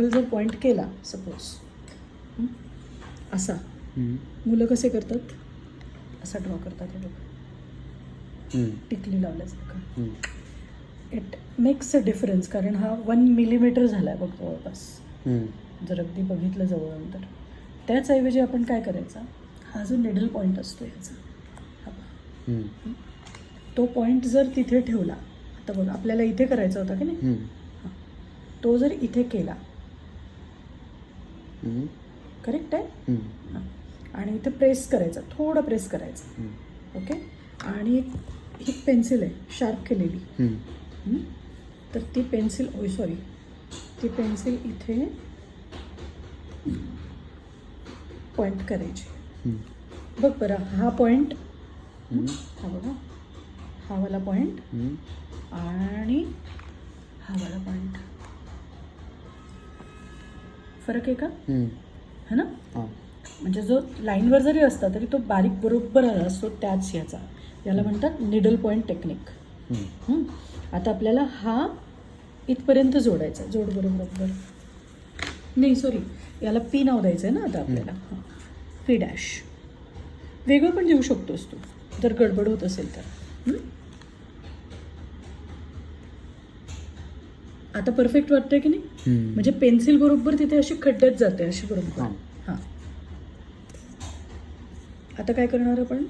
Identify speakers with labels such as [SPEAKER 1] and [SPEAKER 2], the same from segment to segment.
[SPEAKER 1] जर पॉईंट केला सपोज असा, मुलं कसे करतात, असा ड्रॉ करतात हे बघ, टिकली लावल्यासारखं. इट मेक्स अ डिफरन्स, कारण हा 1 मिलीमीटर झाला आहे बघ जवळपास, जर अगदी बघितलं जवळून तर. त्याचऐवजी आपण काय करायचा, हा जो निडल पॉईंट असतो याचा, हा बघ, तो पॉईंट जर तिथे ठेवला, आता बघ आपल्याला इथे करायचा होता की नाही, तो जर इथे केला, करेक्ट आहे, आणि इथे प्रेस करायचा, थोडं प्रेस करायचं, ओके. आणि ही पेन्सिल आहे शार्प केलेली, तर ती पेन्सिल, सॉरी, ती पेन्सिल इथे पॉईंट करायची. बघ बरं, हा पॉईंट, हा बघा, हा वाला पॉईंट आणि हा वाला पॉईंट, फरक आहे का, है ना. म्हणजे जो लाईनवर जरी असता तरी तो बारीक बरोबर आला असतो त्याच याचा, याला म्हणतात निडल पॉईंट टेक्निक. आता आपल्याला हा इथपर्यंत जोडायचा, जोड बरोबर, नाही सॉरी, याला पी नाव द्यायचं आहे ना आता आपल्याला, पी डॅश. वेगळं पण देऊ शकतोस तू जर गडबड होत असेल तर. आता परफेक्ट वाटतंय की नाही, म्हणजे पेन्सिल बरोबर तिथे अशी खड्ड्यात जाते अशी बरोबर. हां, आता काय करणार आपण,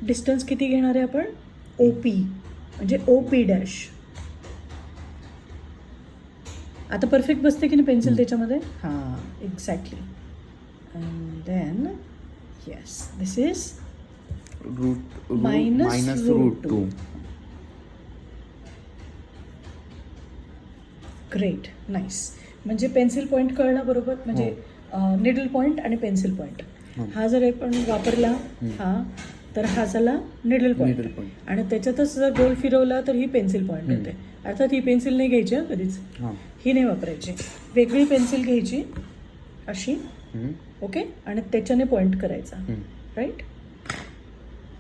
[SPEAKER 1] डिस्टन्स किती घेणार आहे आपण, OP म्हणजे OP डॅश. आता परफेक्ट बसते की नाही पेन्सिल त्याच्यामध्ये, हां exactly. And then yes, this is minus root 2. Great, nice. म्हणजे पेन्सिल पॉईंट कळणं बरोबर, म्हणजे निडल पॉईंट आणि पेन्सिल पॉईंट. हा जर आपण वापरला हा, तर हा झाला निडल पॉईंट, आणि त्याच्यातच जर गोल फिरवला तर ही पेन्सिल पॉईंट होते. अर्थात ही पेन्सिल नाही घ्यायची कधीच, ही नाही वापरायची, वेगळी पेन्सिल घ्यायची अशी, ओके, आणि त्याच्याने पॉईंट करायचा, राईट.